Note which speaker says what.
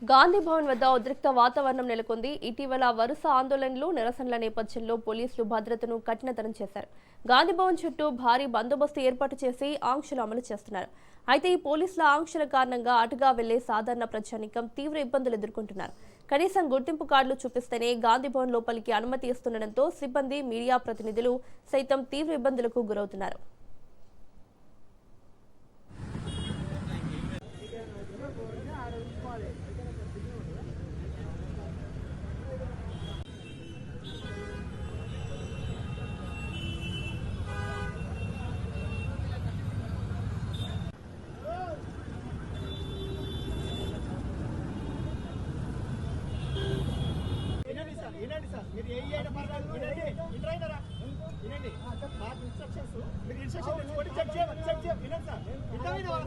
Speaker 1: గాంధీ భవన్ వద్ద ఉద్రిక్త వాతావరణం నెలకొంది. ఇటీవల వరుస ఆందోళనలు, నిరసనల నేపథ్యంలో పోలీసులు భద్రతను కఠినతరం చేశారు. గాంధీ భవన్ చుట్టూ భారీ బందోబస్తు ఏర్పాటు చేసి ఆంక్షలు అమలు చేస్తున్నారు. అయితే ఈ పోలీసుల ఆంక్షల కారణంగా అటుగా వెళ్లే సాధారణ ప్రజానీకం తీవ్ర ఇబ్బందులు ఎదుర్కొంటున్నారు. కనీసం గుర్తింపు కార్డులు చూపిస్తేనే గాంధీ భవన్ లోపలికి అనుమతి ఇస్తుండటంతో సిబ్బంది, మీడియా ప్రతినిధులు సైతం తీవ్ర ఇబ్బందులకు గురవుతున్నారు.
Speaker 2: వినండి సార్, మీరు ఏ వినండి మాకు ఇన్స్ట్రక్షన్స్, మీరు ఇన్స్ట్రక్షన్ తెచ్చుకోండి, చెక్ చేయండి. వినండి సార్,